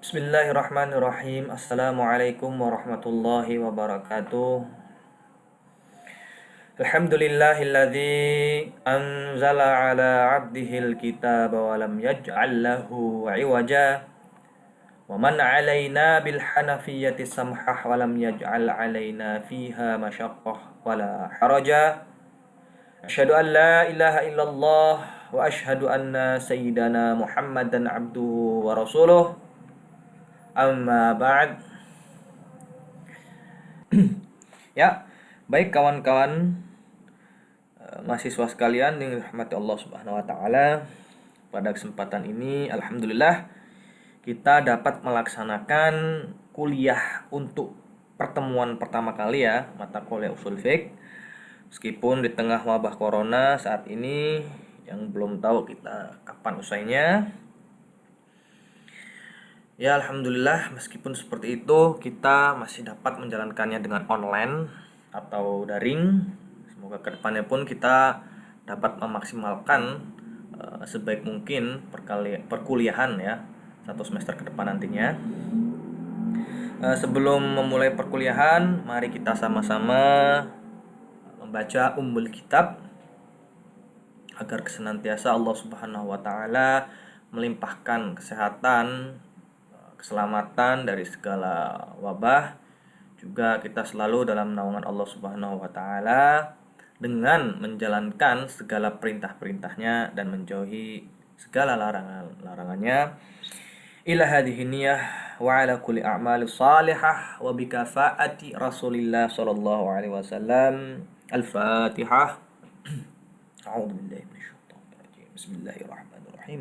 Bismillahirrahmanirrahim. Assalamualaikum warahmatullahi wabarakatuh. Alhamdulillahilladzi anzala ala abdihil kitaba wa lam yaj'al lahu iwaja. Wa man alaina bil hanafiyyati samhah wa lam yaj'al alaina fiha masyaqqah wala haraja. Asyhadu an la ilaha illallah wa asyhadu anna sayyidana Muhammadan abduhu wa rasuluh. Amma ba'd. Ya, baik kawan-kawan mahasiswa sekalian yang dirahmati Allah Subhanahu wa taala. Pada kesempatan ini alhamdulillah kita dapat melaksanakan kuliah untuk pertemuan pertama kali ya, mata kuliah usul fiqh. Meskipun di tengah wabah corona saat ini yang belum tahu kita kapan usainya. Ya alhamdulillah meskipun seperti itu kita masih dapat menjalankannya dengan online atau daring. Semoga kedepannya pun kita dapat memaksimalkan sebaik mungkin perkuliahan ya satu semester ke depan nantinya. Sebelum memulai perkuliahan, mari kita sama-sama membaca Ummul Kitab agar senantiasa Allah Subhanahu wa taala melimpahkan kesehatan, keselamatan dari segala wabah. Juga kita selalu dalam naungan Allah Subhanahu wa taala dengan menjalankan segala perintah-perintahnya dan menjauhi segala larangannya. Ila hadhihi niyyah wa ala kulli a'malis salihah wa bikafaati Rasulillah sallallahu alaihi wasallam. Al-Fatihah. A'udzu billahi minasyaitonir rajim. Bismillahirrahmanirrahim.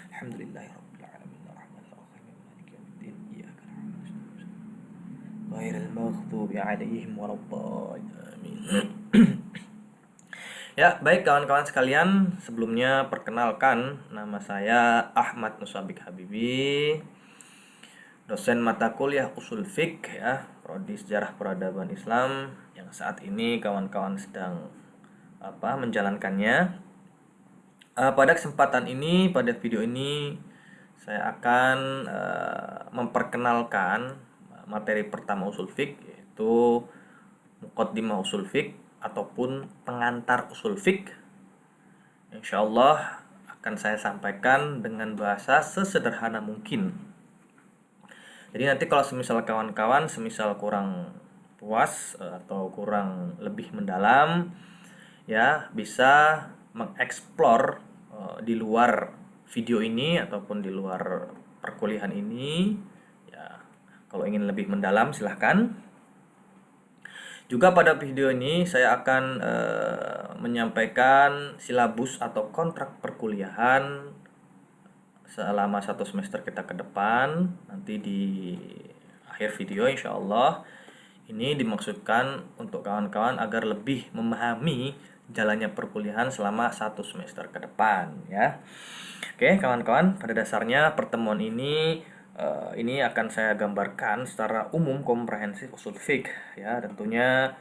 Alhamdulillahirabbil alamin arrahmanir rahim maliki yaumiddin iyyaka na'budu wa iyyaka nasta'in ghairil maghdubi 'alaihim waladdallin amin. Ya, baik kawan-kawan sekalian, sebelumnya perkenalkan nama saya Ahmad Nusabik Habibi, dosen mata kuliah Usul Fiqh ya, prodi Sejarah Peradaban Islam yang saat ini kawan-kawan sedang menjalankannya. Pada kesempatan ini, pada video ini saya akan memperkenalkan materi pertama Usul Fiqh, yaitu Muqaddimah Usul Fiqh ataupun pengantar Usul Fiqh. Insyaallah akan saya sampaikan dengan bahasa sesederhana mungkin. Jadi nanti kalau semisal kawan-kawan kurang puas atau kurang lebih mendalam ya, bisa mengeksplor di luar video ini ataupun di luar perkuliahan ini ya. Kalau ingin lebih mendalam silahkan. Juga pada video ini saya akan menyampaikan silabus atau kontrak perkuliahan selama satu semester kita ke depan. Nanti di akhir video insyaallah ini dimaksudkan untuk kawan-kawan agar lebih memahami jalannya perkuliahan selama satu semester ke depan ya. Oke kawan-kawan, pada dasarnya pertemuan ini akan saya gambarkan secara umum komprehensif usul fiqh ya. Tentunya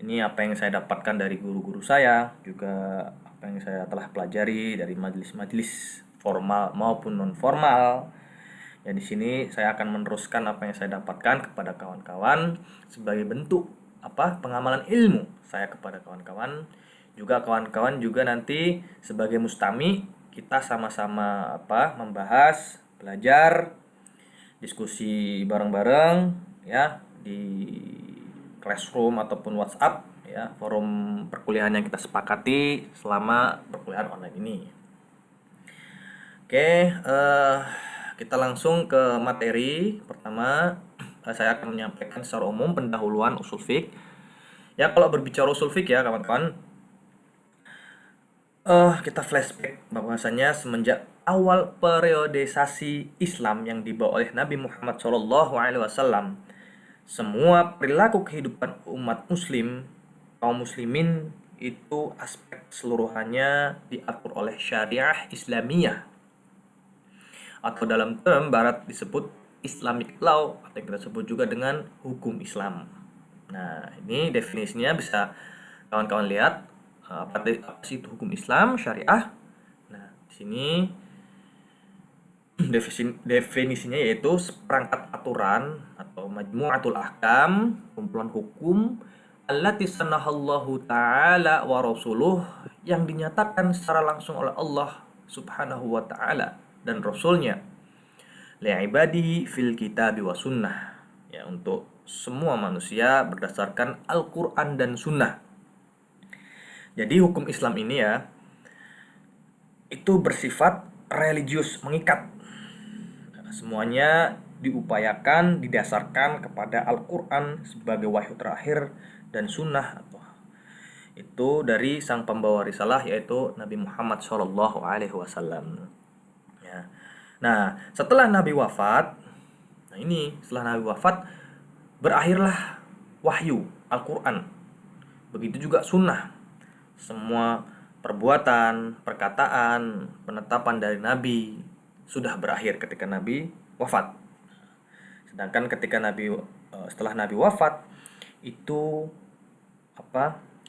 ini apa yang saya dapatkan dari guru-guru saya, juga apa yang saya telah pelajari dari majelis-majelis formal maupun non formal. Ya di sini saya akan meneruskan apa yang saya dapatkan kepada kawan-kawan sebagai bentuk pengamalan ilmu saya kepada kawan-kawan. Juga kawan-kawan juga nanti sebagai mustami kita sama-sama membahas, belajar, diskusi bareng-bareng ya di classroom ataupun WhatsApp ya, forum perkuliahan yang kita sepakati selama perkuliahan online ini. Oke, kita langsung ke materi. Pertama, saya akan menyampaikan secara umum pendahuluan usul fiqh. Ya, kalau berbicara usul fiqh ya kawan-kawan, kita flashback bahwasanya semenjak awal periodisasi Islam yang dibawa oleh Nabi Muhammad SAW, semua perilaku kehidupan umat muslim, kaum muslimin itu aspek keseluruhannya diatur oleh syariah Islamiyah atau dalam term barat disebut Islamic law atau yang kita sebut juga dengan hukum Islam. Nah, ini definisinya bisa kawan-kawan lihat apa sih itu hukum Islam syariah. Nah, di sini Definisinya yaitu seperangkat aturan atau majmu'atul ahkam, kumpulan hukum allati sanahallahu ta'ala wa rasuluh, yang dinyatakan secara langsung oleh Allah Subhanahu wa ta'ala dan rasulnya, li'ibadihi fil kitabi wa sunnah, ya, untuk semua manusia berdasarkan Al-Qur'an dan sunnah. Jadi hukum Islam ini ya itu bersifat religius, mengikat. Semuanya diupayakan didasarkan kepada Al-Quran sebagai wahyu terakhir dan sunnah itu dari sang pembawa risalah, yaitu Nabi Muhammad SAW. Ya. Nah, setelah Nabi wafat, setelah Nabi wafat berakhirlah wahyu Al-Quran. Begitu juga sunnah. Semua perbuatan, perkataan, penetapan dari Nabi sudah berakhir ketika Nabi wafat. Sedangkan ketika setelah Nabi wafat itu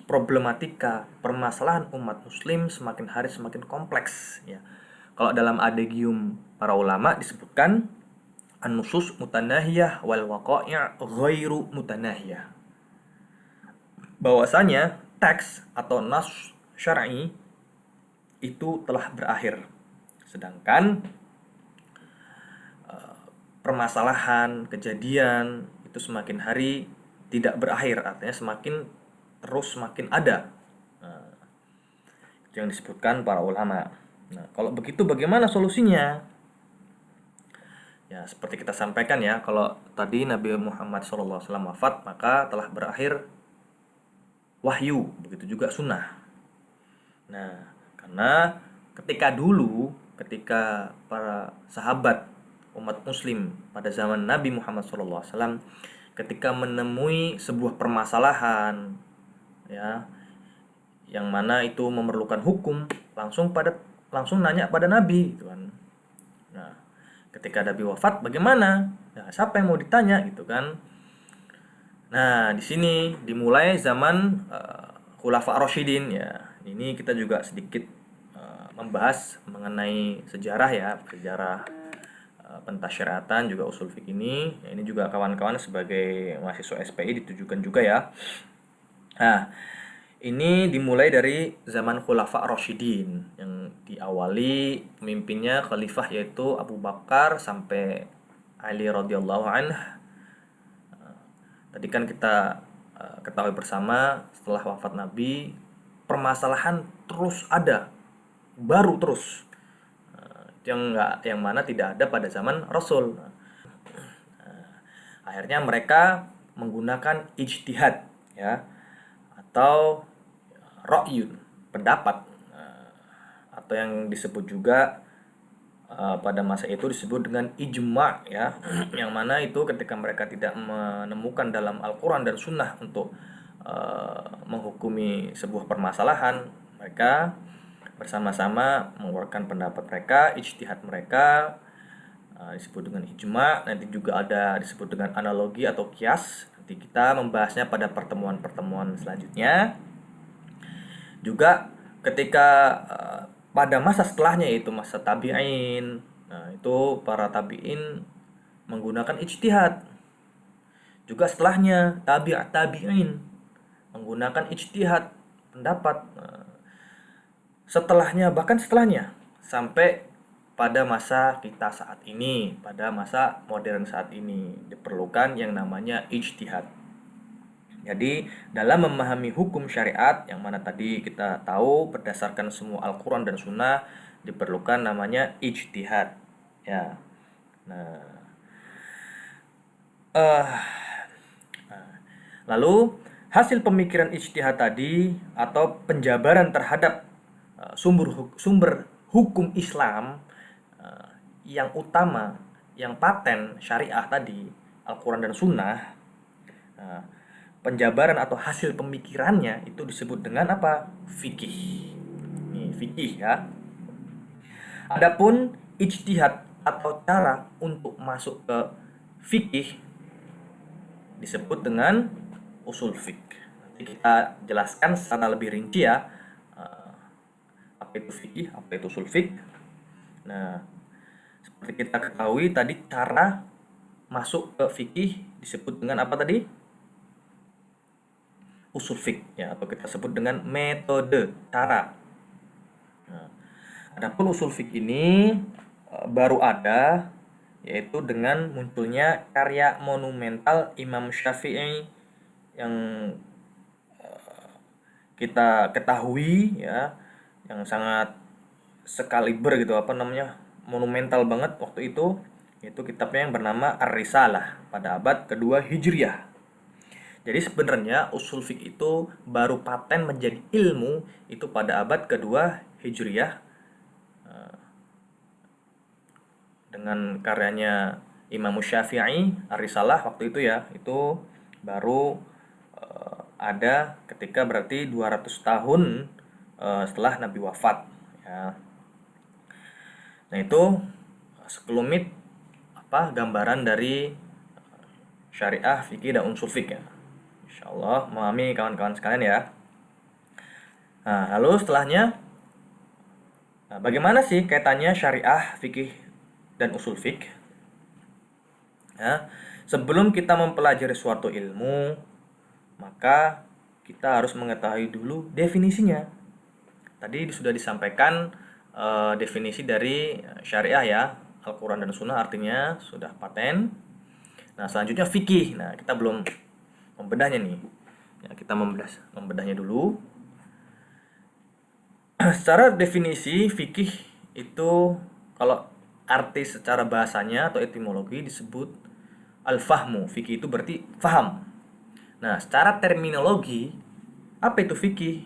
problematika, permasalahan umat muslim semakin hari semakin kompleks, ya. Kalau dalam adagium para ulama disebutkan an-nusus mutanahiyah wal waqai' ghairu mutanahiyah. Bahwasanya teks atau nas syar'i itu telah berakhir. Sedangkan permasalahan, kejadian itu semakin hari tidak berakhir, artinya semakin ada. Itu yang disebutkan para ulama. Nah, kalau begitu bagaimana solusinya? Ya, seperti kita sampaikan ya, kalau tadi Nabi Muhammad SAW wafat, maka telah berakhir wahyu, begitu juga sunnah. Nah, karena ketika para sahabat umat muslim pada zaman Nabi Muhammad SAW ketika menemui sebuah permasalahan, ya, yang mana itu memerlukan hukum, langsung nanya pada Nabi, gitu kan. Nah, ketika Nabi wafat bagaimana? Nah, siapa yang mau ditanya, gitu kan. Nah, di sini dimulai zaman Khulafa Rasyidin, ya. Ini kita juga sedikit membahas mengenai sejarah pentasyariatan juga usul fiqh ini. Ya, ini juga kawan-kawan sebagai mahasiswa SPI ditujukan juga ya. Nah, ini dimulai dari zaman Khulafa Rasyidin yang diawali pemimpinnya khalifah yaitu Abu Bakar sampai Ali radhiyallahu anhu. Tadi kan kita ketahui bersama setelah wafat Nabi permasalahan terus ada, baru terus, yang mana tidak ada pada zaman Rasul. Akhirnya mereka menggunakan ijtihad, ya, atau ra'yun, pendapat, atau yang disebut juga pada masa itu disebut dengan ijma', ya, yang mana itu ketika mereka tidak menemukan dalam Al-Quran dan Sunnah untuk menghukumi sebuah permasalahan, mereka bersama-sama mengeluarkan pendapat mereka, ijtihad mereka, disebut dengan ijma'. Nanti juga ada disebut dengan analogi atau qiyas. Nanti kita membahasnya pada pertemuan-pertemuan selanjutnya. Juga ketika pada masa setelahnya, yaitu masa tabi'in, nah itu para tabi'in menggunakan ijtihad. Juga setelahnya tabi'in menggunakan ijtihad, pendapat. Bahkan setelahnya sampai pada masa kita saat ini, pada masa modern saat ini diperlukan yang namanya ijtihad. Jadi dalam memahami hukum syariat yang mana tadi kita tahu berdasarkan semua Al-Quran dan Sunnah diperlukan namanya ijtihad, ya. Lalu hasil pemikiran ijtihad tadi atau penjabaran terhadap sumber hukum Islam yang utama, yang paten syariah tadi, Al-Quran dan Sunnah, penjabaran atau hasil pemikirannya itu disebut dengan apa? Fikih. Ini fikih, ya. Adapun ijtihad atau cara untuk masuk ke fikih disebut dengan usul fiqh. Nanti kita jelaskan secara lebih rinci ya, apa itu fikih, apa itu usul fiqh. Nah, Seperti kita ketahui tadi, cara masuk ke fikih disebut dengan apa tadi? Usul fik ya, atau kita sebut dengan metode, cara. Nah, adapun usul fik ini baru ada yaitu dengan munculnya karya monumental Imam Syafi'i yang kita ketahui ya, yang sangat sekaliber gitu, apa namanya, monumental banget waktu itu, yaitu kitabnya yang bernama Ar-Risalah pada abad kedua Hijriah. Jadi sebenarnya usul fiqh itu baru paten menjadi ilmu itu pada abad kedua Hijriah dengan karyanya Imam Syafi'i Ar-Risalah waktu itu ya. Itu baru ada ketika berarti 200 tahun setelah Nabi wafat ya. Nah, itu sekelumit apa gambaran dari syariah, fikih dan unsur fikih ya. Insyaallah memahami kawan-kawan sekalian ya. Nah, lalu setelahnya, bagaimana sih kaitannya syariah, fikih dan usul fikih? Ya, sebelum kita mempelajari suatu ilmu, maka kita harus mengetahui dulu definisinya. Tadi sudah disampaikan definisi dari syariah ya, Al-Quran dan Sunnah artinya sudah paten. Nah, selanjutnya fikih. Nah, kita belum membedahnya nih. Ya, kita membedahnya dulu. Secara definisi fikih itu kalau arti secara bahasanya atau etimologi disebut al-fahmu. Fikih itu berarti faham. Nah, secara terminologi apa itu fikih?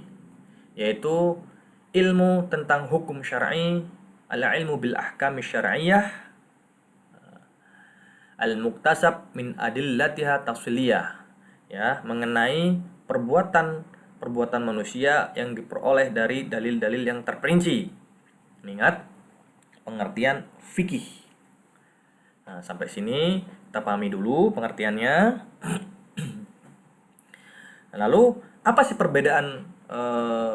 Yaitu ilmu tentang hukum syar'i, al-ilmu bil ahkam syar'iyyah, al-muktasab min adillatiha tafsiliyah. Ya, mengenai perbuatan manusia yang diperoleh dari dalil-dalil yang terperinci. Ingat pengertian fikih. Nah, sampai sini kita pahami dulu pengertiannya. Lalu apa sih perbedaan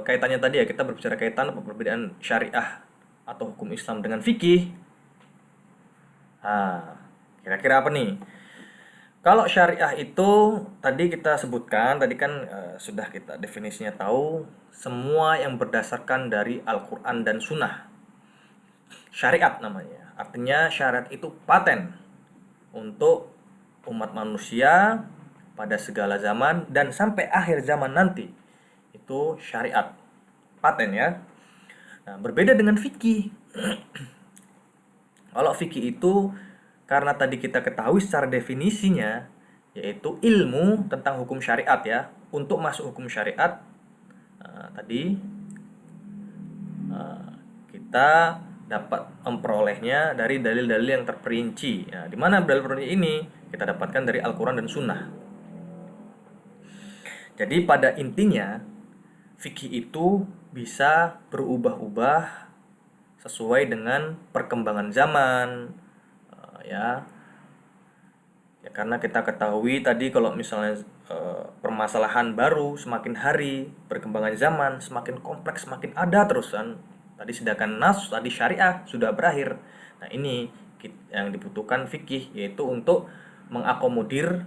kaitannya tadi ya, kita berbicara kaitan perbedaan syariah atau hukum Islam dengan fikih. Nah, kira-kira apa nih? Kalau syariah itu tadi kita sebutkan, tadi kan sudah kita definisinya tahu, semua yang berdasarkan dari Al-Quran dan Sunnah. Syariat namanya. Artinya syariat itu paten untuk umat manusia pada segala zaman dan sampai akhir zaman nanti. Itu syariat, paten ya. Nah, berbeda dengan fikih. Kalau fikih itu karena tadi kita ketahui secara definisinya yaitu ilmu tentang hukum syariat ya. Untuk masuk hukum syariat tadi kita dapat memperolehnya dari dalil-dalil yang terperinci. Nah, di mana dalil terperinci ini kita dapatkan dari Al-Quran dan Sunnah. Jadi pada intinya fikih itu bisa berubah-ubah sesuai dengan perkembangan zaman ya. Ya karena kita ketahui tadi kalau misalnya permasalahan baru semakin hari, perkembangan zaman semakin kompleks, semakin ada terus kan. Tadi sedangkan nas tadi syariah sudah berakhir. Nah, ini yang dibutuhkan fikih yaitu untuk mengakomodir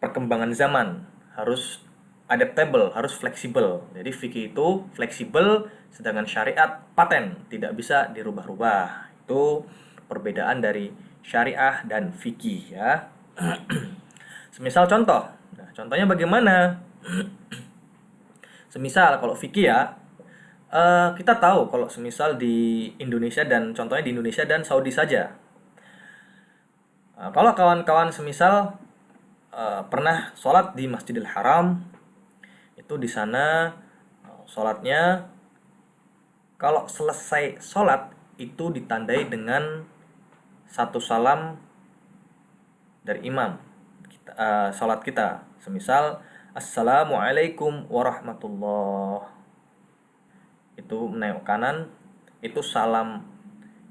perkembangan zaman, harus adaptable, harus fleksibel. Jadi fikih itu fleksibel, sedangkan syariat paten, tidak bisa dirubah-rubah. Itu perbedaan dari syariah dan fikih ya. Semisal contoh. Nah, contohnya bagaimana? Semisal kalau fikih ya, kita tahu kalau semisal di Indonesia dan contohnya di Indonesia dan Saudi saja. Kalau kawan-kawan semisal pernah sholat di Masjidil Haram, itu di sana sholatnya kalau selesai sholat itu ditandai dengan satu salam dari imam kita, sholat kita. Semisal Assalamualaikum warahmatullah, itu menengok kanan, itu salam,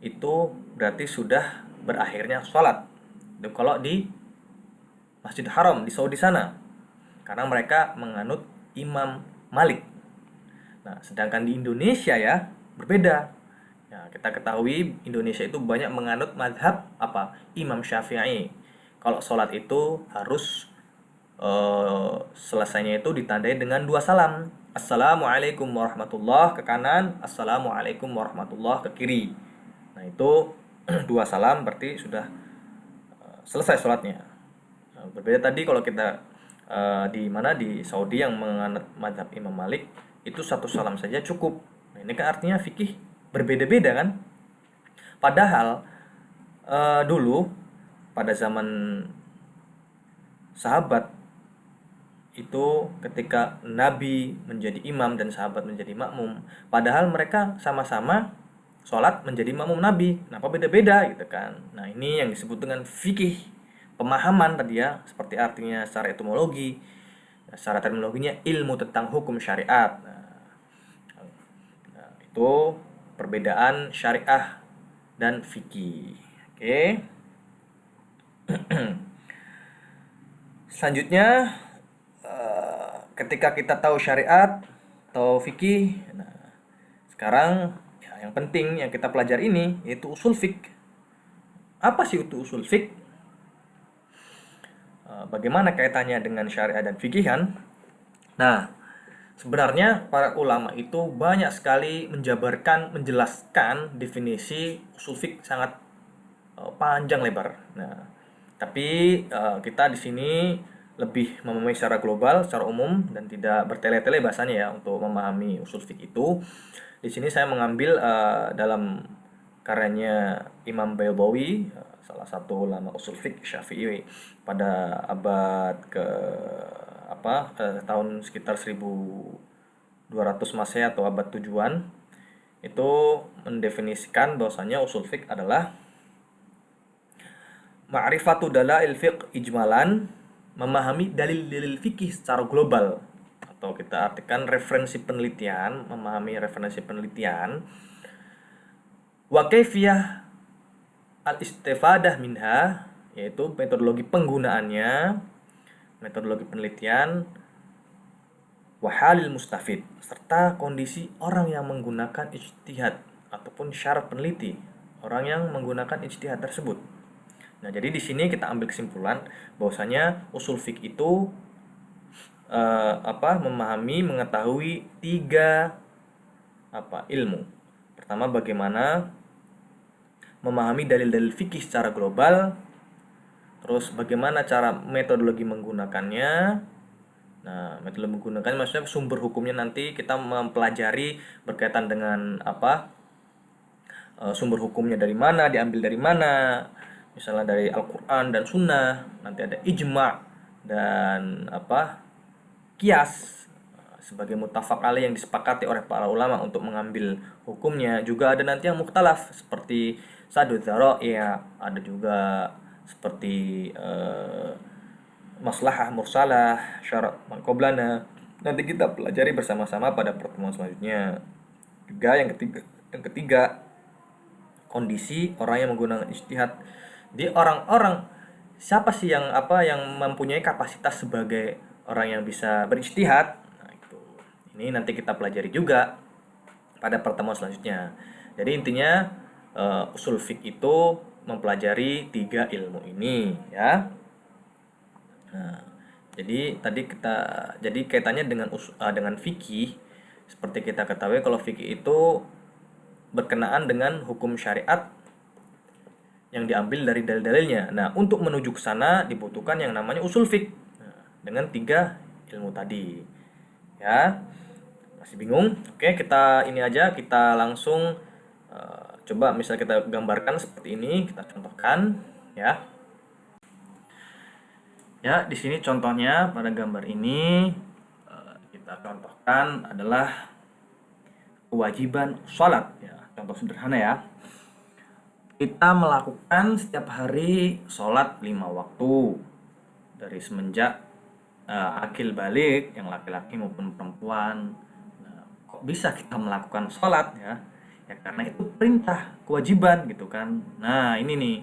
itu berarti sudah berakhirnya sholat. Itu kalau di Masjid Haram di Saudi sana, karena mereka menganut Imam Malik. Nah, sedangkan di Indonesia ya berbeda. Ya, kita ketahui Indonesia itu banyak menganut mazhab apa? Imam Syafi'i. Kalau sholat itu harus selesainya itu ditandai dengan dua salam. Assalamualaikum warahmatullah ke kanan, Assalamualaikum warahmatullah ke kiri. Nah, itu dua salam berarti sudah selesai sholatnya. Nah, berbeda tadi kalau kita di mana di Saudi yang menganut mazhab Imam Malik itu satu salam saja cukup. Nah, ini kan artinya fikih berbeda-beda kan? Padahal dulu pada zaman sahabat itu ketika Nabi menjadi imam dan sahabat menjadi makmum, padahal mereka sama-sama sholat menjadi makmum Nabi, kenapa beda-beda gitu kan? Nah, ini yang disebut dengan fikih, pemahaman tadi ya, seperti artinya secara etimologi, secara terminologinya ilmu tentang hukum syariat. Nah, itu perbedaan syariah dan fikih. Oke. Selanjutnya, ketika kita tahu syariat, tahu fikih, nah, sekarang ya, yang penting yang kita pelajari ini yaitu usul fik. Apa sih itu usul fik? Bagaimana kaitannya dengan syariat dan fikihan? Nah, sebenarnya para ulama itu banyak sekali menjelaskan definisi usul fik sangat panjang lebar. Nah, tapi kita di sini lebih memahami secara global, secara umum dan tidak bertele-tele bahasanya ya untuk memahami usul fik itu. Di sini saya mengambil dalam karyanya Imam Baydawi, salah satu ulama usul fik Syafi'i pada abad ke tahun sekitar 1200 Masehi atau abad tujuan itu mendefinisikan bahwasanya usul fik adalah ma'rifatu dalail fiqh ijmalan, memahami dalil-dalil fikih secara global, atau kita artikan referensi penelitian, memahami referensi penelitian, wa kaifiyah al-istifadah minha, yaitu metodologi penggunaannya, metodologi penelitian, wa halil mustafid, serta kondisi orang yang menggunakan ijtihad ataupun syarat peneliti, orang yang menggunakan ijtihad tersebut. Nah, jadi di sini kita ambil kesimpulan bahwasanya usul fik itu memahami, mengetahui tiga ilmu. Pertama, bagaimana memahami dalil-dalil fikih secara global. Terus bagaimana cara metodologi menggunakannya. Nah, metodologi menggunakannya maksudnya sumber hukumnya nanti kita mempelajari berkaitan dengan sumber hukumnya dari mana, diambil dari mana. Misalnya dari Al-Quran dan Sunnah, nanti ada ijma' dan kias sebagai muttafaq alaih yang disepakati oleh para ulama untuk mengambil hukumnya. Juga ada nanti yang mukhtalaf seperti sadud dzara'i, ada juga seperti maslahah mursalah, syarat maqablana. Nanti kita pelajari bersama-sama pada pertemuan selanjutnya. Juga yang ketiga kondisi orang yang menggunakan ijtihad. Di orang-orang siapa sih yang mempunyai kapasitas sebagai orang yang bisa berijtihad? Nah, itu. Ini nanti kita pelajari juga pada pertemuan selanjutnya. Jadi intinya usul fiqh itu mempelajari tiga ilmu ini ya. Nah, jadi kaitannya dengan fikih, seperti kita ketahui kalau fikih itu berkenaan dengan hukum syariat yang diambil dari dalil-dalilnya. Nah, untuk menuju ke sana dibutuhkan yang namanya usul fiqh. Nah, dengan tiga ilmu tadi. Ya. Masih bingung? Oke, kita langsung coba misal kita gambarkan seperti ini, kita contohkan ya. Ya, di sini contohnya pada gambar ini kita contohkan adalah kewajiban sholat ya. Contoh sederhana ya. Kita melakukan setiap hari sholat 5 waktu dari semenjak akil balik yang laki-laki maupun perempuan. Nah, kok bisa kita melakukan sholat ya? Ya karena itu perintah, kewajiban gitu kan. Nah, ini nih.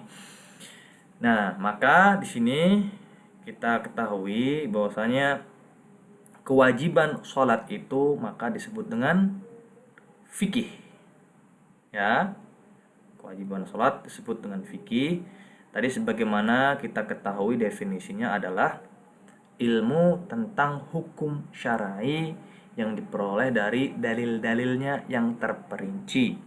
Nah, maka di sini kita ketahui bahwasanya kewajiban sholat itu maka disebut dengan fikih. ya. Kewajiban sholat disebut dengan fikih. Tadi sebagaimana kita ketahui definisinya adalah ilmu tentang hukum syar'i yang diperoleh dari dalil-dalilnya yang terperinci.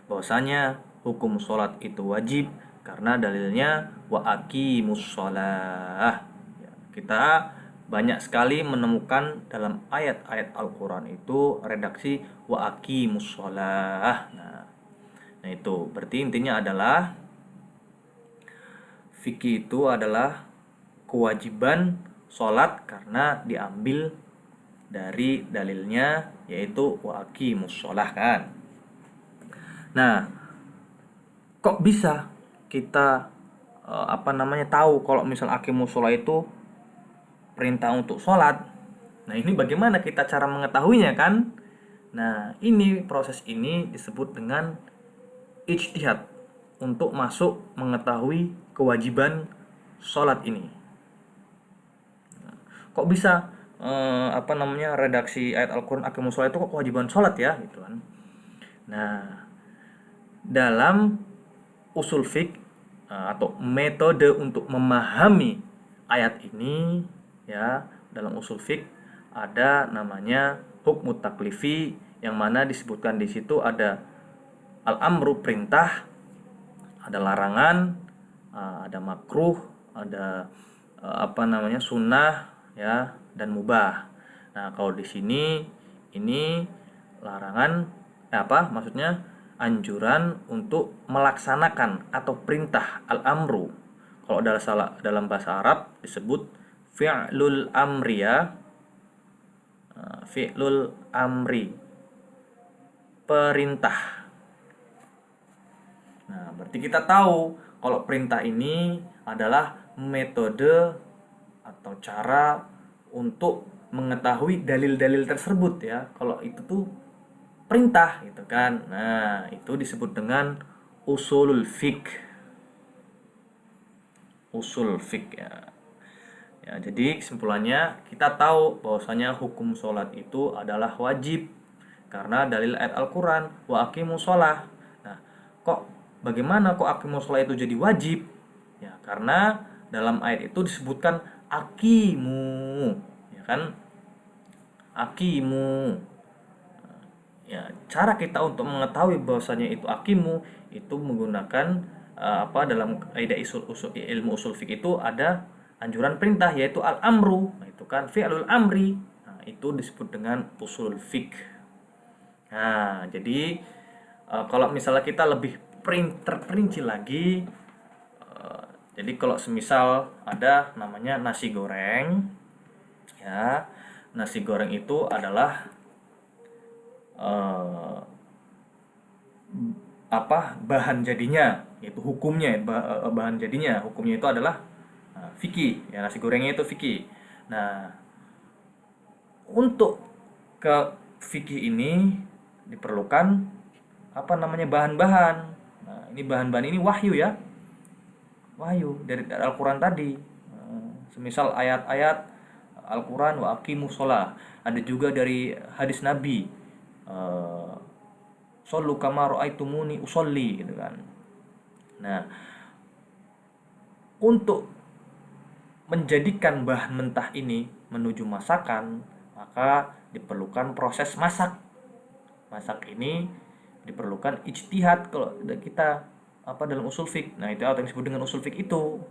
Bahwasanya hukum sholat itu wajib karena dalilnya wa aqimus sholah. Ya, kita banyak sekali menemukan dalam ayat-ayat Al-Quran itu redaksi wa aqimus sholah. Nah itu berarti intinya adalah fikih itu adalah kewajiban sholat karena diambil dari dalilnya yaitu wa aqimus sholah kan. Nah, kok bisa kita tahu kalau misal aqimus sholah itu perintah untuk sholat? Nah, ini bagaimana kita cara mengetahuinya kan? Nah, proses ini disebut dengan ijtihad untuk masuk mengetahui kewajiban sholat ini. Nah, kok bisa redaksi ayat Al-Quran aqimus sholat itu kok kewajiban sholat ya gitu kan? Nah, dalam usul fiqh atau metode untuk memahami ayat ini ya, dalam usul fiqh ada namanya hukmu taklifi yang mana disebutkan di situ ada al-amru perintah, ada larangan, ada makruh, ada sunnah ya, dan mubah. Nah, kalau di sini ini larangan maksudnya anjuran untuk melaksanakan atau perintah al-amru. Kalau dalam bahasa Arab disebut fi'lul amri ya. Fi'lul amri, perintah. Nah, berarti kita tahu kalau perintah ini adalah metode atau cara untuk mengetahui dalil-dalil tersebut ya. Kalau itu tuh perintah gitu kan. Nah, itu disebut dengan usulul fiqh. Usul fiqh ya. Ya, jadi kesimpulannya kita tahu bahwasanya hukum sholat itu adalah wajib karena dalil ayat Al-Quran wa aqimus sholah. Nah, bagaimana aqimus sholah itu jadi wajib? Ya, karena dalam ayat itu disebutkan aqimu, ya kan? Aqimu. Ya, cara kita untuk mengetahui bahwasanya itu aqimu itu menggunakan dalam kaidah ilmu usul fiqh itu ada anjuran perintah yaitu al-amru. Nah, itu kan fi'lul amri. Nah, itu disebut dengan usul fiqh. Nah, jadi kalau misalnya kita lebih terperinci lagi, jadi kalau semisal ada namanya nasi goreng ya, nasi goreng itu adalah bahan jadinya, yaitu hukumnya bahan jadinya hukumnya itu adalah fikih ya, nasi gorengnya itu fikih. Nah, untuk ke fikih ini diperlukan bahan-bahan. Nah, ini bahan-bahan ini wahyu ya, wahyu dari Al-Quran tadi. Semisal ayat-ayat Al-Quran wa aqimus sholah, ada juga dari hadis Nabi shollu kama ra'aitumuni usolli gitu kan. Nah, untuk menjadikan bahan mentah ini menuju masakan, maka diperlukan proses masak. Masak ini diperlukan ijtihad kalau kita dalam usul fiqh. Nah, itu yang disebut dengan usul fiqh itu.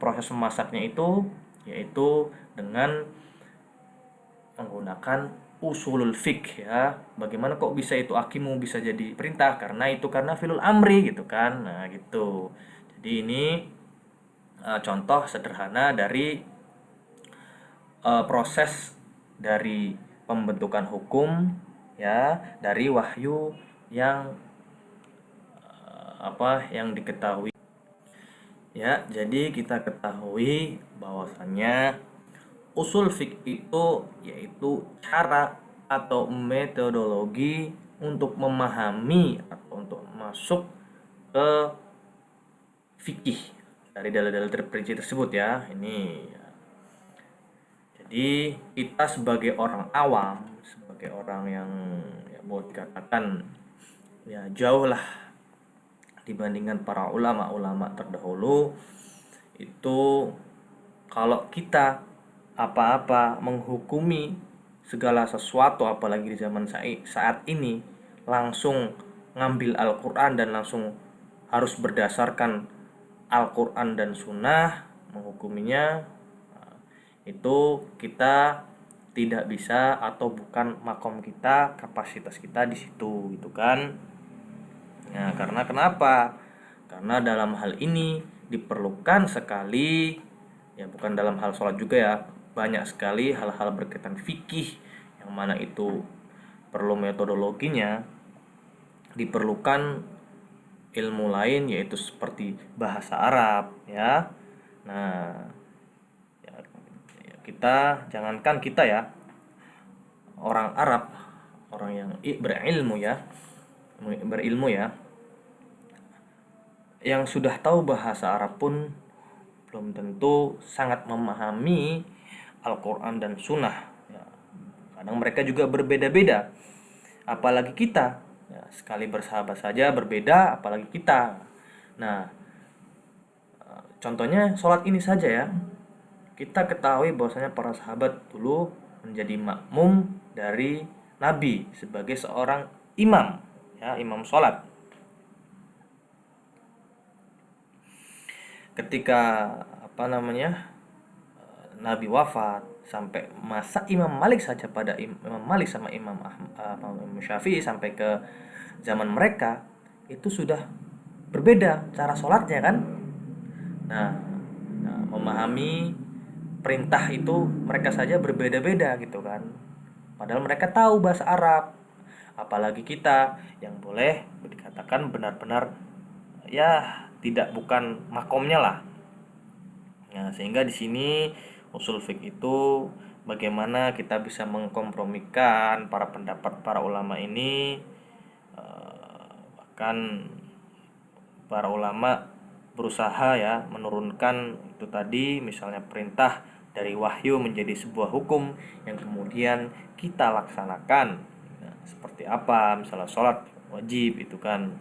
Proses memasaknya itu yaitu dengan menggunakan usulul fiqh ya. Bagaimana kok bisa itu aqimu bisa jadi perintah? Karena filul amri gitu kan. Nah, gitu. Jadi ini contoh sederhana dari proses dari pembentukan hukum ya, dari wahyu yang yang diketahui. Ya, jadi kita ketahui bahwasannya usul fiqh itu yaitu cara atau metodologi untuk memahami atau untuk masuk ke fikih dari dalil-dalil terperinci tersebut ya. Ini ya. Jadi kita sebagai orang awam, sebagai orang yang ya boleh dikatakan ya jauh lah dibandingkan para ulama-ulama terdahulu, itu kalau kita apa-apa menghukumi segala sesuatu apalagi di zaman saat ini langsung ngambil Al-Quran dan langsung harus berdasarkan Al-Quran dan Sunnah menghukuminya, itu kita tidak bisa atau bukan makom kita, kapasitas kita di situ gitu kan. Nah, karena kenapa? Karena dalam hal ini diperlukan sekali, ya bukan dalam hal sholat juga ya, banyak sekali hal-hal berkaitan fikih yang mana itu perlu metodologinya, diperlukan ilmu lain yaitu seperti bahasa Arab ya. Nah, kita jangankan kita ya, orang Arab, orang yang berilmu ya, yang sudah tahu bahasa Arab pun belum tentu sangat memahami Al-Quran dan Sunnah ya. Kadang mereka juga berbeda-beda, apalagi kita ya, sekali bersahabat saja berbeda apalagi kita. Nah, contohnya sholat ini saja ya, kita ketahui bahwasanya para sahabat dulu menjadi makmum dari Nabi sebagai seorang imam ya, imam sholat. Ketika Nabi wafat, sampai masa Imam Malik saja, pada Imam Malik sama Imam Syafi'i sampai ke zaman mereka itu sudah berbeda cara sholatnya kan. Nah, memahami perintah itu mereka saja berbeda-beda gitu kan, padahal mereka tahu bahasa Arab, apalagi kita yang boleh dikatakan benar-benar ya bukan makomnya lah. Nah, sehingga di sini usul fiqh itu bagaimana kita bisa mengkompromikan para pendapat para ulama ini, bahkan para ulama berusaha ya menurunkan itu tadi, misalnya perintah dari wahyu menjadi sebuah hukum yang kemudian kita laksanakan. Nah, seperti apa misalnya sholat wajib itu kan.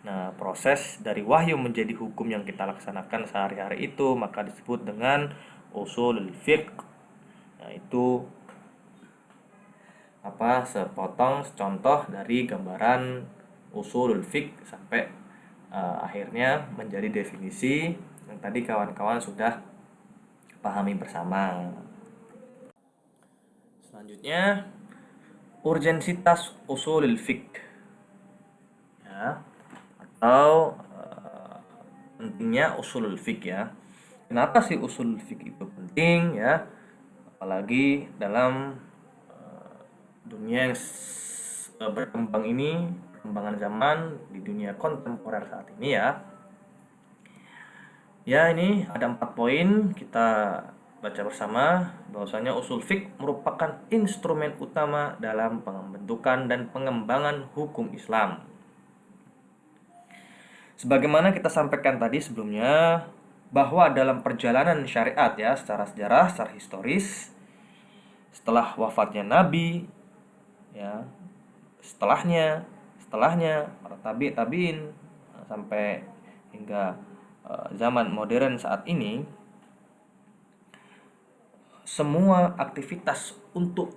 Nah, proses dari wahyu menjadi hukum yang kita laksanakan sehari-hari itu maka disebut dengan usulul fiqh. Nah, itu sepotong contoh dari gambaran usulul fiqh sampai akhirnya menjadi definisi yang tadi kawan-kawan sudah pahami bersama. Selanjutnya, urgensitas usulul fiqh ya, atau pentingnya usulul fiqh ya. Kenapa sih usulul fiqh itu penting ya? Apalagi dalam dunia yang berkembang ini, perkembangan zaman di dunia kontemporer saat ini ya. Ya, ini ada 4 poin kita baca bersama, bahwasanya usul fiqh merupakan instrumen utama dalam pembentukan dan pengembangan hukum Islam. Sebagaimana kita sampaikan tadi sebelumnya, bahwa dalam perjalanan syariat ya, secara sejarah, secara historis, setelah wafatnya Nabi ya, setelahnya para tabi'in sampai hingga zaman modern saat ini, semua aktivitas untuk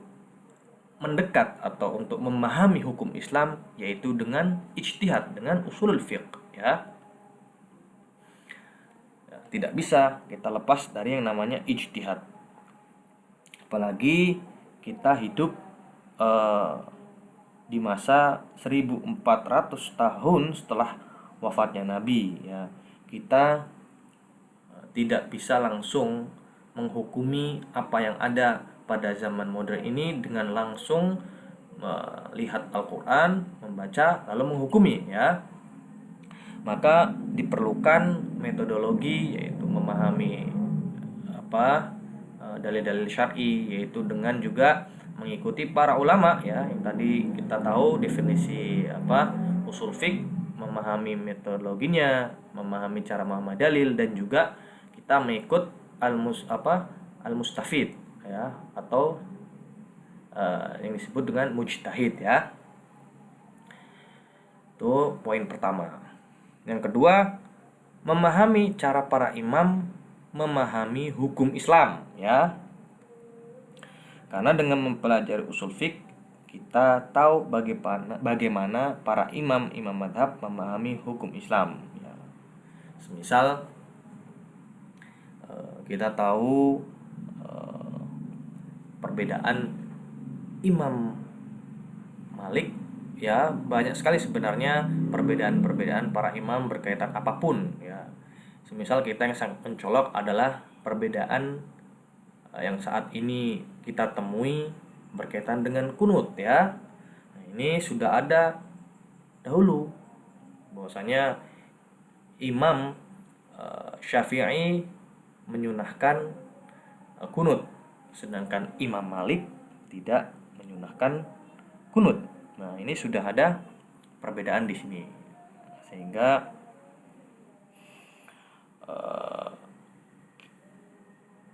mendekat atau untuk memahami hukum Islam yaitu dengan ijtihad, dengan usulul fiqh ya. Tidak bisa kita lepas dari yang namanya ijtihad. Apalagi kita hidup di masa 1400 tahun setelah wafatnya Nabi ya. Kita tidak bisa langsung menghukumi apa yang ada pada zaman modern ini dengan langsung melihat Al-Quran, membaca lalu menghukumi ya. Maka diperlukan metodologi, yaitu memahami dalil-dalil syar'i, yaitu dengan juga mengikuti para ulama ya, yang tadi kita tahu definisi usul fiqh, memahami metodologinya, memahami cara memahami dalil, dan juga kita mengikut al-mustafid ya, atau yang disebut dengan mujtahid ya. Itu poin pertama. Yang kedua, memahami cara para imam memahami hukum Islam ya. Karena dengan mempelajari usul fiqh kita tahu bagaimana para imam madhab memahami hukum Islam ya. Semisal kita tahu perbedaan Imam Malik ya, banyak sekali sebenarnya perbedaan-perbedaan para imam berkaitan apapun ya. Semisal kita yang sangat mencolok adalah perbedaan yang saat ini kita temui berkaitan dengan kunut ya. Nah, ini sudah ada dahulu bahwasanya Imam Syafi'i menyunahkan kunut, sedangkan Imam Malik tidak menyunahkan kunut. Nah, ini sudah ada perbedaan di sini. Sehingga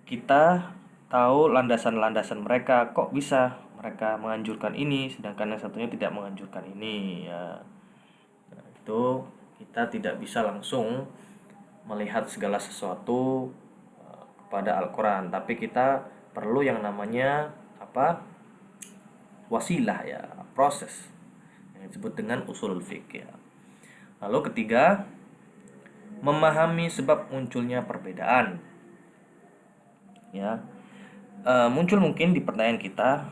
kita tahu landasan-landasan mereka, kok bisa mereka menganjurkan ini sedangkan yang satunya tidak menganjurkan ini ya. Nah, itu kita tidak bisa langsung melihat segala sesuatu kepada Al-Quran, tapi kita perlu yang namanya wasilah ya, proses yang disebut dengan usulul fiqh ya. Lalu ketiga, memahami sebab munculnya perbedaan ya. Muncul mungkin di pertanyaan kita,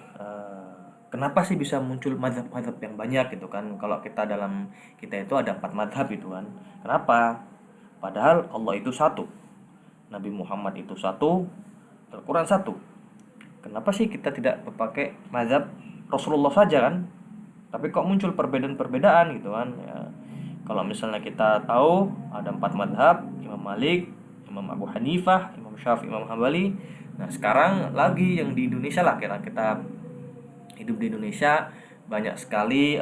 kenapa sih bisa muncul madhab-madhab yang banyak gitu kan? Kalau kita itu ada 4 madhab itu kan, kenapa? Padahal Allah itu satu, Nabi Muhammad itu satu, Al-Quran satu. Kenapa sih kita tidak pakai mazhab Rasulullah saja kan? Tapi kok muncul perbedaan-perbedaan gitu kan ya. Kalau misalnya kita tahu ada 4 mazhab, Imam Malik, Imam Abu Hanifah, Imam Syafi'i, Imam Hambali. Nah, sekarang lagi yang di Indonesia lah, kita hidup di Indonesia, banyak sekali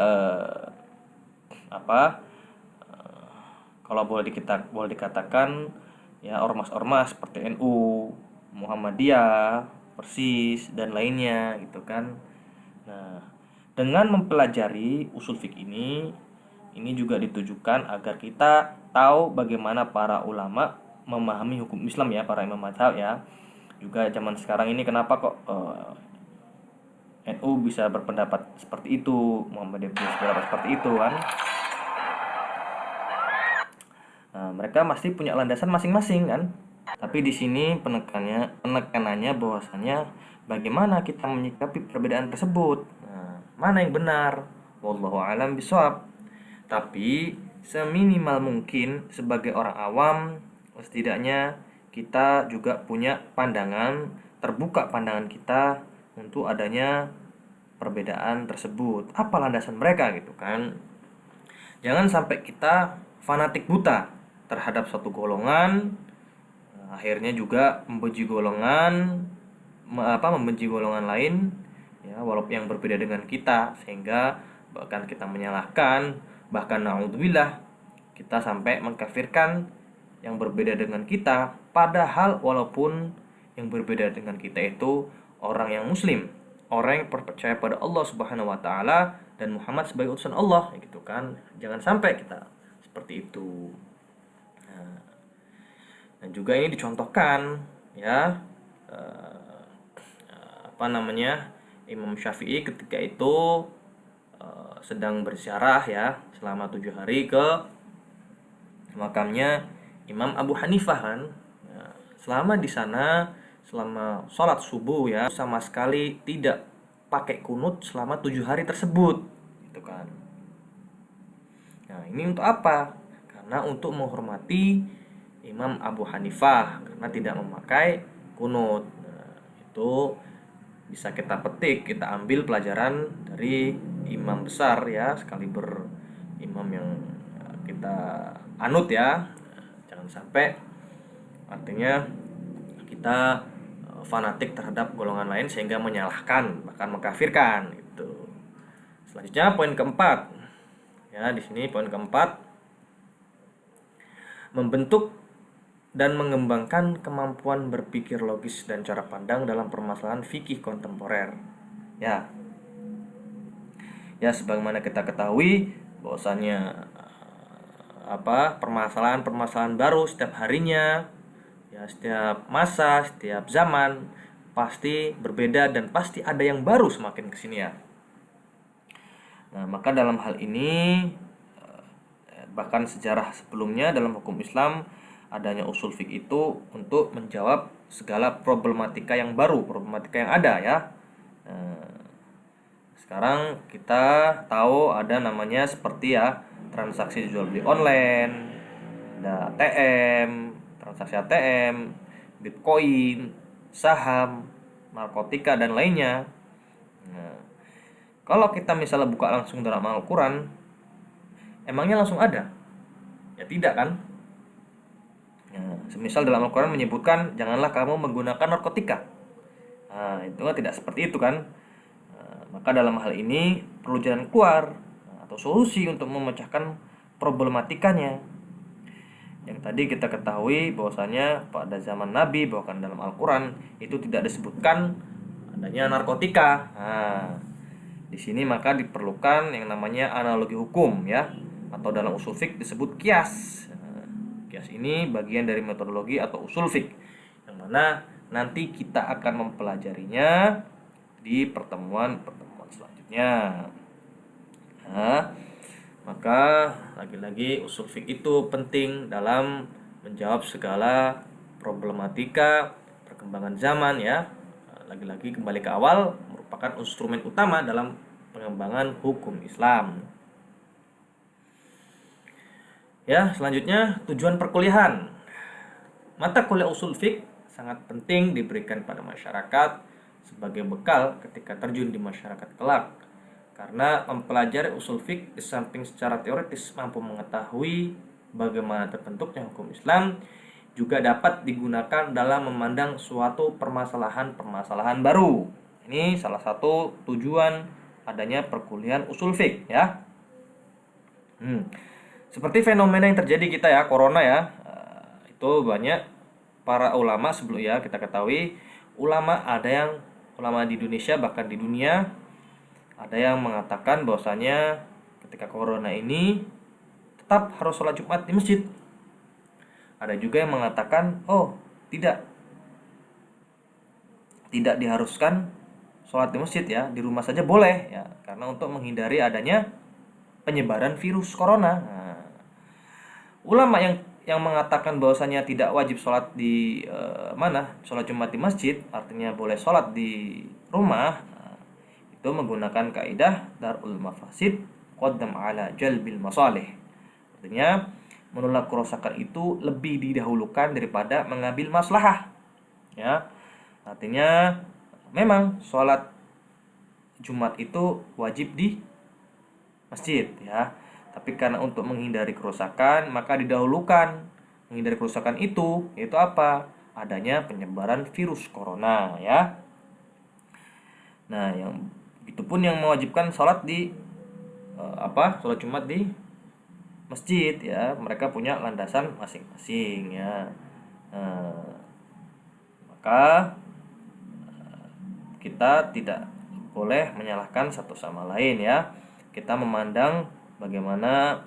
kalau boleh dikatakan ya, ormas-ormas seperti NU, Muhammadiyah, Persis dan lainnya gitu kan. Nah, dengan mempelajari usul fiqh ini juga ditujukan agar kita tahu bagaimana para ulama memahami hukum Islam ya, para imam mazhab ya. Juga zaman sekarang ini kenapa kok NU bisa berpendapat seperti itu, Muhammadiyah bisa berpendapat seperti itu kan. Nah, mereka pasti punya landasan masing-masing kan. Tapi di sini penekanannya bahwasanya bagaimana kita menyikapi perbedaan tersebut. Nah, mana yang benar? Wallahu a'lam bishawab. Tapi seminimal mungkin sebagai orang awam, setidaknya kita juga punya pandangan, terbuka pandangan kita untuk adanya perbedaan tersebut. Apa landasan mereka gitu kan? Jangan sampai kita fanatik buta terhadap satu golongan, akhirnya juga membenci golongan lain ya, walaupun yang berbeda dengan kita, sehingga bahkan kita menyalahkan, bahkan naudzubillah kita sampai mengkafirkan yang berbeda dengan kita, padahal walaupun yang berbeda dengan kita itu orang yang muslim, orang yang percaya pada Allah Subhanahu wa taala dan Muhammad sebagai utusan Allah gitu kan. Jangan sampai kita seperti itu. Nah, dan juga ini dicontohkan ya, Imam Syafi'i ketika itu sedang berziarah ya selama 7 hari ke makamnya Imam Abu Hanifah kan. Nah, selama di sana, selama sholat subuh ya, sama sekali tidak pakai kunut selama 7 hari tersebut gitu kan. Nah, ini untuk apa? Karena untuk menghormati Imam Abu Hanifah karena tidak memakai kunut. Nah, itu bisa kita petik, kita ambil pelajaran dari imam besar ya, sekaliber imam yang kita anut ya. Jangan sampai artinya kita fanatik terhadap golongan lain sehingga menyalahkan, bahkan mengkafirkan itu. Selanjutnya poin keempat. Ya, di sini poin keempat, membentuk dan mengembangkan kemampuan berpikir logis dan cara pandang dalam permasalahan fikih kontemporer. Ya, sebagaimana kita ketahui bahwasanya permasalahan-permasalahan baru setiap harinya, ya setiap masa, setiap zaman pasti berbeda dan pasti ada yang baru semakin kesini ya. Nah, maka dalam hal ini bahkan sejarah sebelumnya dalam hukum Islam adanya usul fiqh itu untuk menjawab segala problematika yang baru, problematika yang ada ya. Sekarang kita tahu ada namanya seperti ya transaksi jual beli online, ada ATM, transaksi ATM, Bitcoin, saham, narkotika dan lainnya. Nah, kalau kita misalnya buka langsung dalam Al-Quran, emangnya langsung ada? Ya tidak kan? Semisal dalam Al-Quran menyebutkan janganlah kamu menggunakan narkotika. Nah, itu kan tidak seperti itu kan? Maka dalam hal ini perlu jalan keluar atau solusi untuk memecahkan problematikanya. Yang tadi kita ketahui bahwasanya pada zaman Nabi bahkan dalam Al-Quran itu tidak disebutkan adanya narkotika. Nah, di sini maka diperlukan yang namanya analogi hukum ya, atau dalam usul fiqh disebut qiyas. Qiyas ini bagian dari metodologi atau usul fiqh yang mana nanti kita akan mempelajarinya di pertemuan-pertemuan selanjutnya. Nah, maka lagi-lagi usul fiqh itu penting dalam menjawab segala problematika perkembangan zaman ya. Lagi-lagi kembali ke awal, merupakan instrumen utama dalam pengembangan hukum Islam. Ya, selanjutnya tujuan perkuliahan. Mata kuliah usul fiqh sangat penting diberikan pada masyarakat sebagai bekal ketika terjun di masyarakat kelak. Karena mempelajari usul fiqh di samping secara teoritis mampu mengetahui bagaimana terbentuknya hukum Islam, juga dapat digunakan dalam memandang suatu permasalahan-permasalahan baru. Ini salah satu tujuan adanya perkuliahan usul fiqh ya. Seperti fenomena yang terjadi kita ya, corona ya, itu banyak para ulama sebelum ya kita ketahui ulama di Indonesia bahkan di dunia ada yang mengatakan bahwasanya ketika corona ini tetap harus sholat Jumat di masjid. Ada juga yang mengatakan tidak diharuskan sholat di masjid ya, di rumah saja boleh ya, karena untuk menghindari adanya penyebaran virus corona. Ulama yang mengatakan bahwasanya tidak wajib sholat di sholat Jumat di masjid, artinya boleh sholat di rumah, itu menggunakan kaidah darul mafasid qaddam ala jalbil masalih. Artinya menolak kerusakan itu lebih didahulukan daripada mengambil maslahah. Ya. Artinya memang sholat Jumat itu wajib di masjid ya. Tapi karena untuk menghindari kerusakan, maka didahulukan menghindari kerusakan itu, yaitu apa? Adanya penyebaran virus corona ya. Nah, yang itu pun yang mewajibkan sholat di sholat Jumat di masjid ya, mereka punya landasan masing-masing ya. Maka kita tidak boleh menyalahkan satu sama lain ya. Kita memandang bagaimana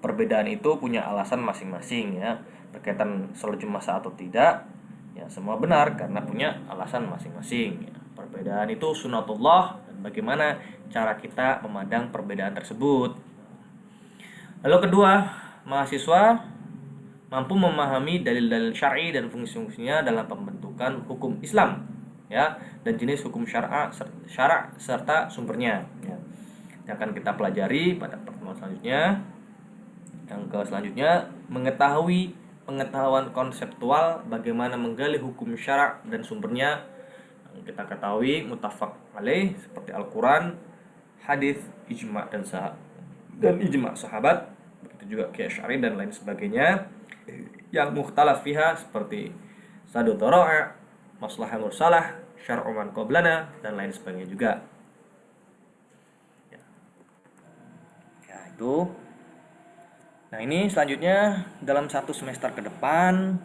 perbedaan itu punya alasan masing-masing ya. Berkaitan sholat Jumat atau tidak, ya semua benar karena punya alasan masing-masing ya. Perbedaan itu sunatullah dan bagaimana cara kita memandang perbedaan tersebut. Lalu kedua, mahasiswa mampu memahami dalil-dalil syar'i dan fungsi-fungsinya dalam pembentukan hukum Islam ya, dan jenis hukum syara' serta sumbernya ya. Yang akan kita pelajari pada pertemuan selanjutnya. Yang selanjutnya, mengetahui pengetahuan konseptual bagaimana menggali hukum syara' dan sumbernya. Yang kita ketahui muttafaq alaih seperti Al-Quran, hadis, ijma' dan ijma' sahabat, begitu juga Qiyas Syar'i dan lain sebagainya. Yang mukhtalaf fiha seperti sadu dhara'a, maslahah mursalah, syar'u man qablana dan lain sebagainya juga. Ya itu Nah, ini selanjutnya dalam satu semester ke depan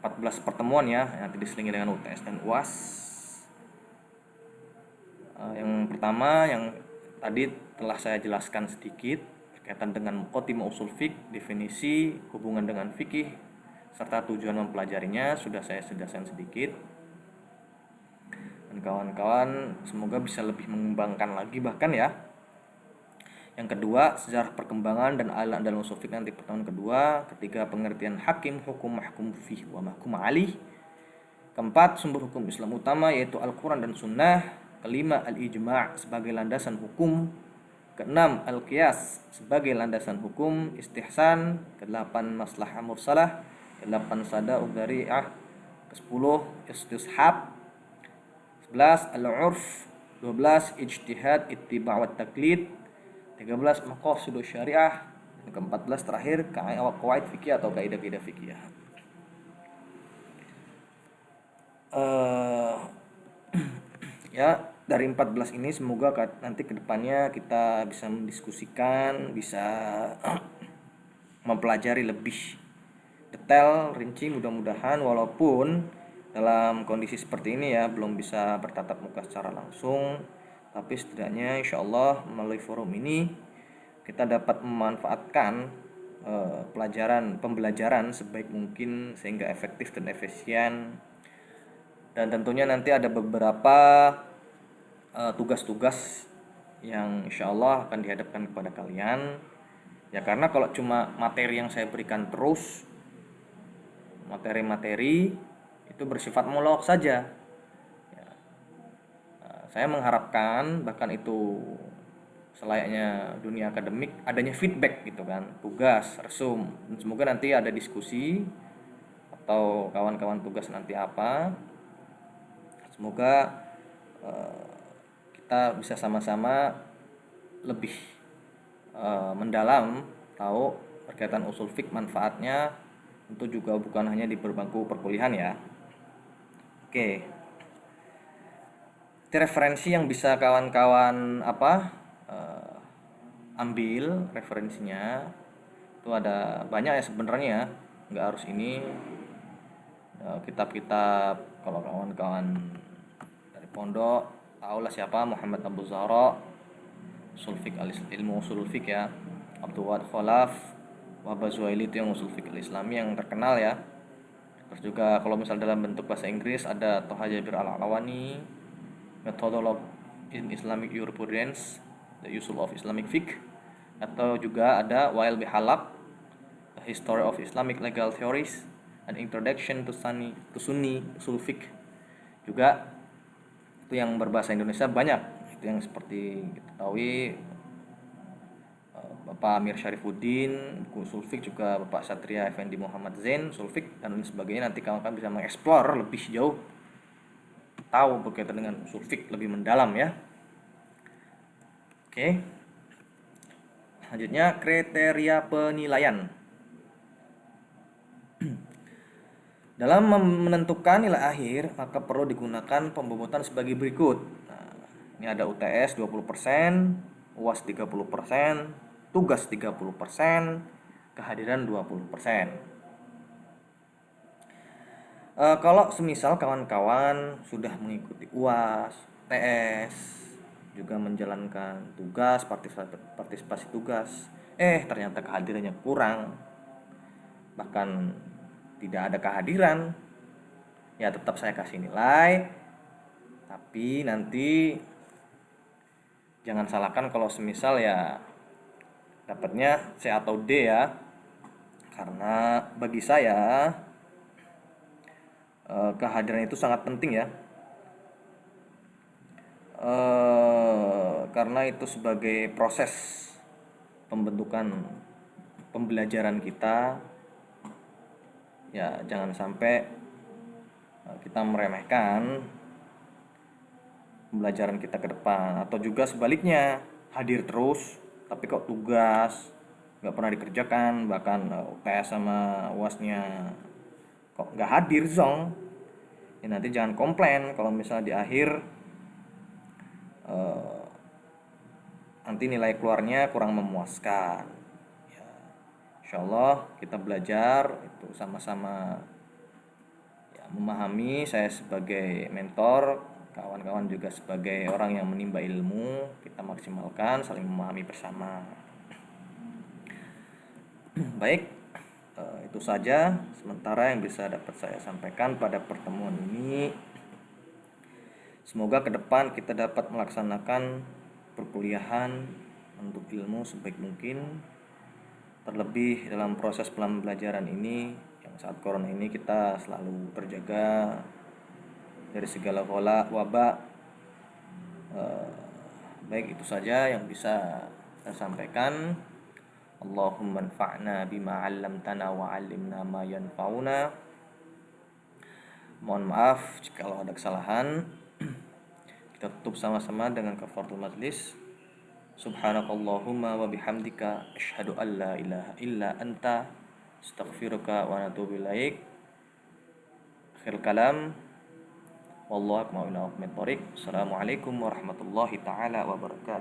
14 pertemuan ya, nanti diselingi dengan UTS dan UAS. Yang pertama yang tadi telah saya jelaskan sedikit berkaitan dengan muqaddimah usul fiqh, definisi, hubungan dengan fikih, serta tujuan mempelajarinya sudah saya jelaskan sedikit. Dan kawan-kawan semoga bisa lebih mengembangkan lagi bahkan ya. Yang kedua, sejarah perkembangan dan aliran dalam usul fiqh nanti pertemuan kedua. Ketiga, pengertian hakim, hukum, mahkum fih, wa mahkum alih. Keempat, sumber hukum Islam utama yaitu Al-Quran dan Sunnah. Kelima, al-ijma' sebagai landasan hukum. Keenam, al-qiyas sebagai landasan hukum istihsan. Kedelapan, maslahah mursalah. Kedelapan, sada'ud dzari'ah. Kesepuluh, istishab. 11, al-urf. 12, ijtihad, ittiba' wa taklid. 13, maqasidus syariah. Yang ke-14 terakhir, qawaid fikih atau kaidah-kaidah fikih. Ya, dari 14 ini semoga nanti kedepannya kita bisa mendiskusikan, bisa mempelajari lebih detail, rinci, mudah-mudahan walaupun dalam kondisi seperti ini ya belum bisa bertatap muka secara langsung, tapi setidaknya insya Allah melalui forum ini kita dapat memanfaatkan pembelajaran sebaik mungkin sehingga efektif dan efisien. Dan tentunya nanti ada beberapa tugas-tugas yang insya Allah akan dihadapkan kepada kalian. Ya karena kalau cuma materi yang saya berikan terus, materi-materi itu bersifat monolog saja. Ya, saya mengharapkan bahkan itu selayaknya dunia akademik adanya feedback gitu kan, tugas, resum. Dan semoga nanti ada diskusi atau kawan-kawan tugas nanti apa. Semoga kita bisa sama-sama lebih mendalam tahu berkaitan usul fiqh manfaatnya, tentu juga bukan hanya di berbangku perkuliahan ya. Oke. Itu referensi yang bisa kawan-kawan ambil referensinya. Itu ada banyak ya sebenarnya, nggak harus ini. Kitab-kitab kalau kawan-kawan dari pondok tahulah siapa Muhammad Abu Zahra, usul fiqh ilmu usul fiqh ya, Abdul Wahid Khalaf, Wahbah Zuhaili, itu yang usul fiqh Islami yang terkenal ya. Terus juga kalau misal dalam bentuk bahasa Inggris ada Toha Jabir Al-Alawani, Methodology in Islamic Jurisprudence, The Usul of Islamic Fiqh, atau juga ada Wail Bihalak, The History of Islamic Legal Theories, An Introduction to Sunni Usul Fiqh. Juga itu yang berbahasa Indonesia banyak, itu yang seperti kita tahu Bapak Amir Syarifuddin, buku usul fiqh, juga Bapak Satria Effendi Muhammad Zain, usul fiqh dan lain sebagainya. Nanti kawan-kawan bisa mengeksplor lebih jauh, tahu berkaitan dengan usul fiqh lebih mendalam ya. Oke. Selanjutnya kriteria penilaian. Dalam menentukan nilai akhir, maka perlu digunakan pembobot sebagai berikut. Nah, ini ada UTS 20%, UAS 30%, tugas 30%, kehadiran 20%. Kalau semisal kawan-kawan sudah mengikuti UAS, TS, juga menjalankan tugas, partisipasi tugas, ternyata kehadirannya kurang, bahkan tidak ada kehadiran, ya tetap saya kasih nilai, tapi nanti jangan salahkan kalau semisal ya dapatnya C atau D ya, karena bagi saya kehadiran itu sangat penting ya, karena itu sebagai proses pembentukan pembelajaran kita. Ya jangan sampai kita meremehkan pembelajaran kita ke depan, atau juga sebaliknya hadir terus tapi kok tugas nggak pernah dikerjakan, bahkan UTS sama UASnya kok nggak hadir zong. Ya nanti jangan komplain kalau misalnya di akhir nanti nilai keluarnya kurang memuaskan. Insyaallah kita belajar itu sama-sama ya, memahami. Saya sebagai mentor, kawan-kawan juga sebagai orang yang menimba ilmu, kita maksimalkan, saling memahami bersama. Baik, itu saja sementara yang bisa dapat saya sampaikan pada pertemuan ini. Semoga ke depan kita dapat melaksanakan perkuliahan untuk ilmu sebaik mungkin. Terlebih dalam proses pembelajaran ini, yang saat corona ini kita selalu terjaga dari segala wabak. Baik, itu saja yang bisa saya sampaikan. Allahumma anfa'na bima 'allamtana wa 'allimna ma yanfa'una. Mohon maaf jika ada kesalahan. Kita tutup sama-sama dengan kafaratul majlis. Subhanakallahumma wa bihamdika asyhadu an la ilaha illa anta astaghfiruka wa atubu ilaik. Akhir kalam, wallahu a'lam bishawab. Assalamualaikum warahmatullahi taala wabarakatuh.